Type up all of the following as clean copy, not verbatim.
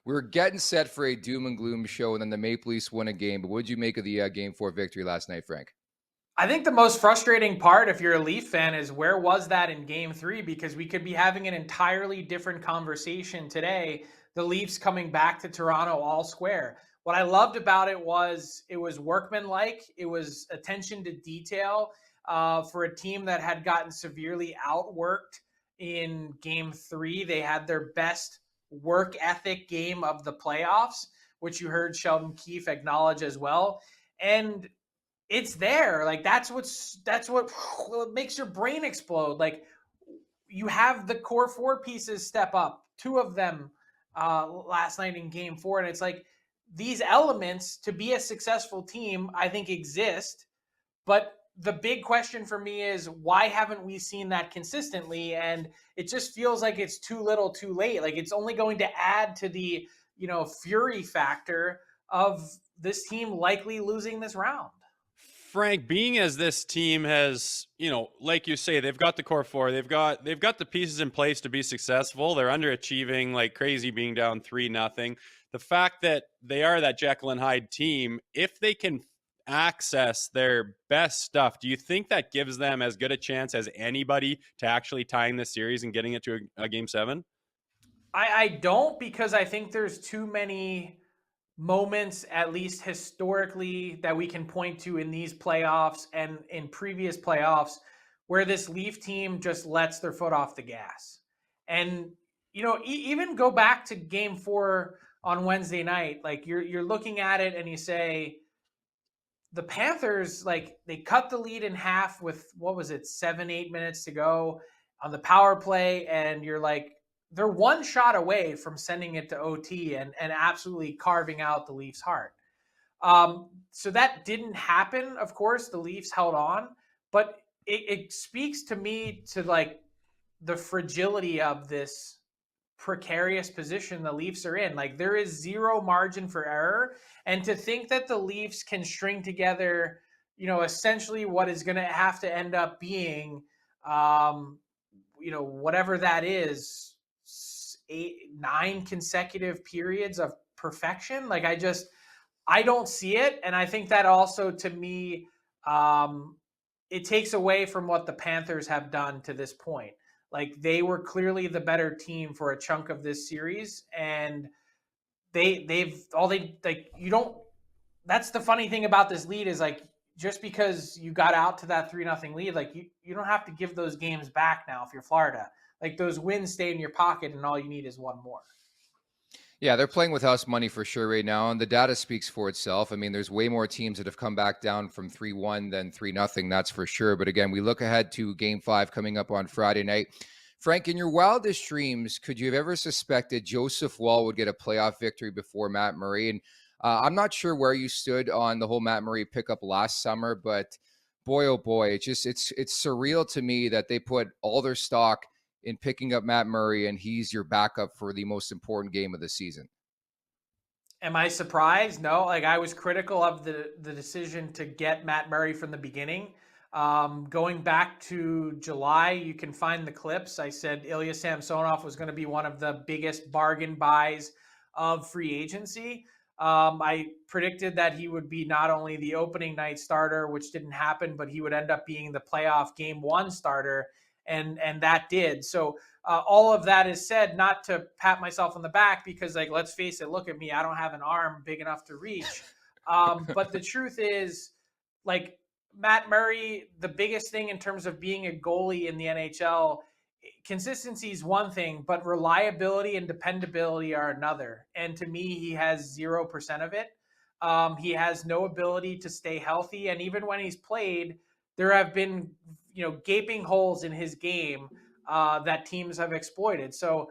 We're getting set for a doom and gloom show, and then the Maple Leafs win a game. But what did you make of the Game 4 victory last night, Frank? I think the most frustrating part, if you're a Leaf fan, is where was that in game three? Because we could be having an entirely different conversation today. The Leafs coming back to Toronto all square. What I loved about it was workmanlike. It was attention to detail for a team that had gotten severely outworked in game three. They had their best work ethic game of the playoffs, which you heard Sheldon Keefe acknowledge as well. And it's there. Like that's what makes your brain explode. Like you have the core four pieces step up, two of them last night in game four, and it's like these elements to be a successful team, I think exist. But the big question for me is why haven't we seen that consistently? And it just feels like it's too little, too late. Like it's only going to add to the fury factor of this team likely losing this round. Frank, being as this team has, like you say, they've got the core four, they've got the pieces in place to be successful. They're underachieving like crazy, being down 3-0. The fact that they are that Jekyll and Hyde team, if they can access their best stuff, do you think that gives them as good a chance as anybody to actually tying the series and getting it to a game seven? I don't, because I think there's too many moments, at least historically, that we can point to in these playoffs and in previous playoffs where this Leaf team just lets their foot off the gas. And, even go back to game four on Wednesday night, like you're looking at it and you say, the Panthers, like they cut the lead in half with what was it, 7-8 minutes to go on the power play, and you're like, they're one shot away from sending it to OT and absolutely carving out the Leafs' heart. So that didn't happen. Of course, the Leafs held on, but it speaks to me to like the fragility of this precarious position the Leafs are in. Like there is zero margin for error. And to think that the Leafs can string together, essentially what is going to have to end up being, whatever that is, 8, 9 consecutive periods of perfection. Like I don't see it. And I think that also to me, it takes away from what the Panthers have done to this point. Like they were clearly the better team for a chunk of this series, and they've all they like. You don't. That's the funny thing about this lead is like just because you got out to that 3-0 lead, like you don't have to give those games back now if you're Florida. Like those wins stay in your pocket, and all you need is one more. Yeah, they're playing with house money for sure right now, and the data speaks for itself. I mean, there's way more teams that have come back down from 3-1 than 3-0, that's for sure. But again, we look ahead to Game 5 coming up on Friday night. Frank, in your wildest dreams, could you have ever suspected Joseph Wall would get a playoff victory before Matt Murray? And I'm not sure where you stood on the whole Matt Murray pickup last summer, but boy, oh boy, it's surreal to me that they put all their stock in picking up Matt Murray, and he's your backup for the most important game of the season. Am I surprised? No. Like I was critical of the decision to get Matt Murray from the beginning. Going back to July, you can find the clips. I said Ilya Samsonov was going to be one of the biggest bargain buys of free agency. I predicted that he would be not only the opening night starter, which didn't happen, but he would end up being the playoff game one starter, and that did. So all of that is said, not to pat myself on the back, because like let's face it, look at me, I don't have an arm big enough to reach. But the truth is, like Matt Murray, the biggest thing in terms of being a goalie in the NHL, consistency is one thing, but reliability and dependability are another. And to me, he has 0% of it. He has no ability to stay healthy. And even when he's played, there have been, gaping holes in his game that teams have exploited. So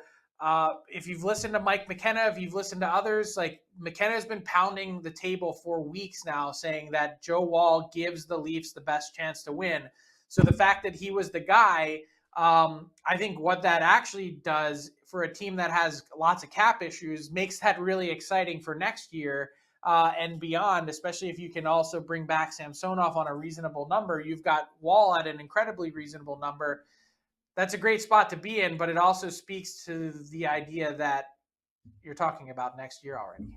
if you've listened to Mike McKenna, if you've listened to others, like McKenna has been pounding the table for weeks now saying that Joe Wall gives the Leafs the best chance to win. So the fact that he was the guy, I think what that actually does for a team that has lots of cap issues makes that really exciting for next year and beyond, especially if you can also bring back Samsonov on a reasonable number. You've got Wall at an incredibly reasonable number. That's a great spot to be in, but it also speaks to the idea that you're talking about next year already.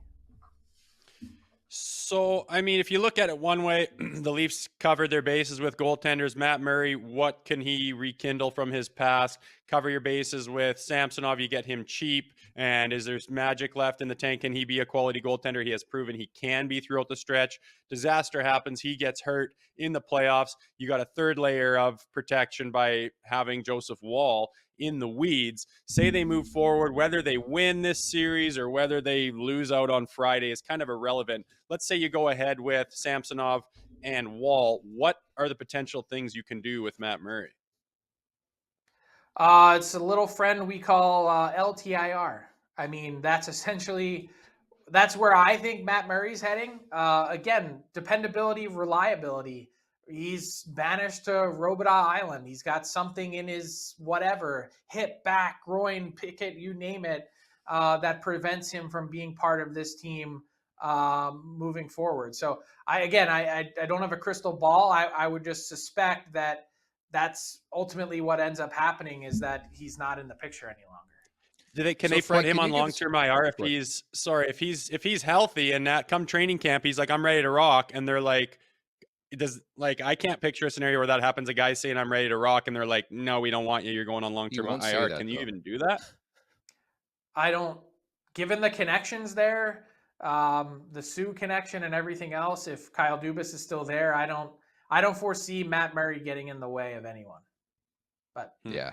So, I mean, if you look at it one way, the Leafs covered their bases with goaltenders. Matt Murray, what can he rekindle from his past? Cover your bases with Samsonov. You get him cheap. And is there magic left in the tank? Can he be a quality goaltender? He has proven he can be throughout the stretch. Disaster happens. He gets hurt in the playoffs. You got a third layer of protection by having Joseph Woll in the weeds. Say they move forward, whether they win this series or whether they lose out on Friday is kind of irrelevant. Let's say you go ahead with Samsonov and Woll. What are the potential things you can do with Matt Murray? It's a little friend we call LTIR. I mean, that's where I think Matt Murray's heading. Again, dependability, reliability. He's banished to Robida Island. He's got something in his whatever, hip, back, groin, picket, you name it, that prevents him from being part of this team moving forward. So I don't have a crystal ball. I would just suspect that that's ultimately what ends up happening is that he's not in the picture any longer. Can they put him on long-term IR if he's healthy and that come training camp, he's like, I'm ready to rock. And they're like, I can't picture a scenario where that happens. A guy saying I'm ready to rock and they're like, no, we don't want you. You're going on long-term IR. Can you even do that? I don't, given the connections there, the Sioux connection and everything else, if Kyle Dubas is still there, I don't foresee Matt Murray getting in the way of anyone. But yeah,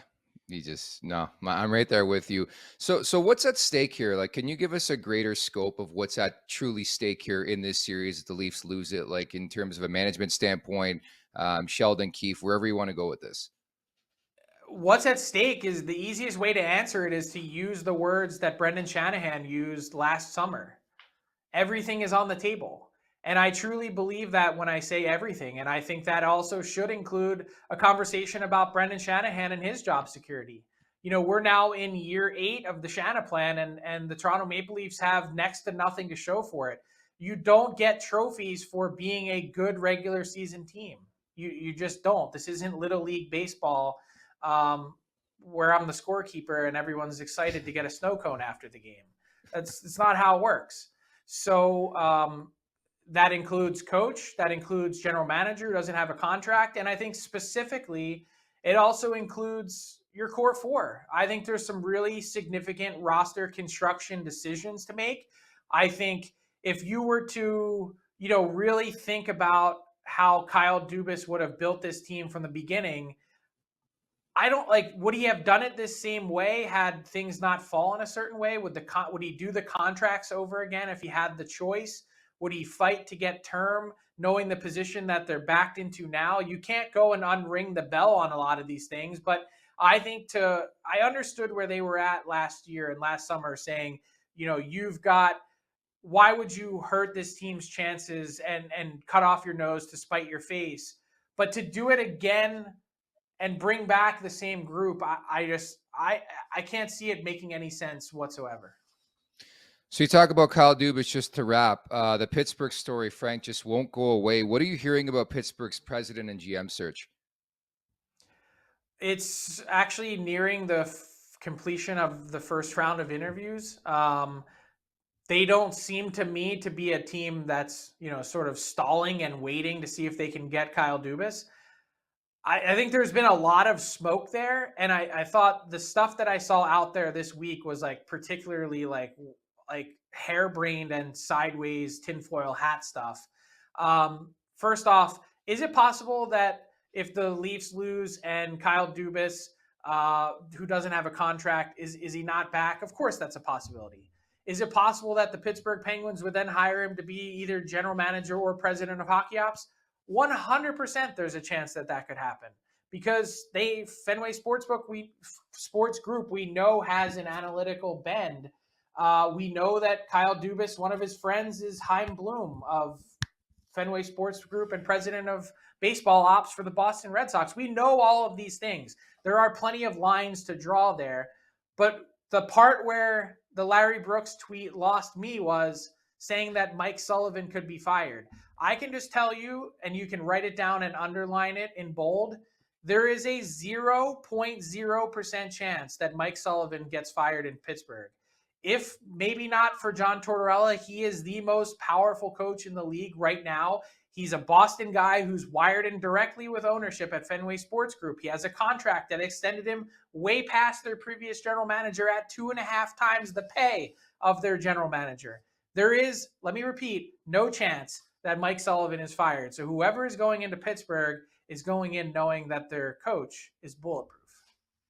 I'm right there with you. So what's at stake here? Like, can you give us a greater scope of what's at truly stake here in this series if the Leafs lose it, like in terms of a management standpoint, Sheldon Keefe, wherever you want to go with this? What's at stake is the easiest way to answer it is to use the words that Brendan Shanahan used last summer. Everything is on the table. And I truly believe that when I say everything. And I think that also should include a conversation about Brendan Shanahan and his job security. You know, we're now in year 8 of the Shanahan plan, and the Toronto Maple Leafs have next to nothing to show for it. You don't get trophies for being a good regular season team. You just don't. This isn't Little League baseball where I'm the scorekeeper and everyone's excited to get a snow cone after the game. It's not how it works. So that includes coach, that includes general manager who doesn't have a contract. And I think specifically, it also includes your core 4. I think there's some really significant roster construction decisions to make. I think if you were to, really think about how Kyle Dubas would have built this team from the beginning, would he have done it this same way had things not fallen a certain way? Would he do the contracts over again if he had the choice? Would he fight to get term, knowing the position that they're backed into now? You can't go and unring the bell on a lot of these things, but I think I understood where they were at last year and last summer saying, why would you hurt this team's chances and cut off your nose to spite your face? But to do it again and bring back the same group, I can't see it making any sense whatsoever. So you talk about Kyle Dubas, just to wrap, the Pittsburgh story, Frank, just won't go away. What are you hearing about Pittsburgh's president and GM search? It's actually nearing the completion of the first round of interviews. They don't seem to me to be a team that's, sort of stalling and waiting to see if they can get Kyle Dubas. I think there's been a lot of smoke there. And I thought the stuff that I saw out there this week was particularly like harebrained and sideways tinfoil hat stuff. First off, is it possible that if the Leafs lose and Kyle Dubas, who doesn't have a contract, is he not back? Of course, that's a possibility. Is it possible that the Pittsburgh Penguins would then hire him to be either general manager or president of hockey ops? 100% there's a chance that could happen because Fenway Sports Group, we know has an analytical bend. We know that Kyle Dubas, one of his friends is Chaim Bloom of Fenway Sports Group and president of baseball ops for the Boston Red Sox. We know all of these things. There are plenty of lines to draw there. But the part where the Larry Brooks tweet lost me was saying that Mike Sullivan could be fired. I can just tell you, and you can write it down and underline it in bold, there is a 0.0% chance that Mike Sullivan gets fired in Pittsburgh. if maybe not for John Tortorella, he is the most powerful coach in the league right now. He's a Boston guy who's wired in directly with ownership at Fenway Sports Group. He has a contract that extended him way past their previous general manager at 2.5 times the pay of their general manager. There is, let me repeat, no chance that Mike Sullivan is fired. So whoever is going into Pittsburgh is going in knowing that their coach is bulletproof.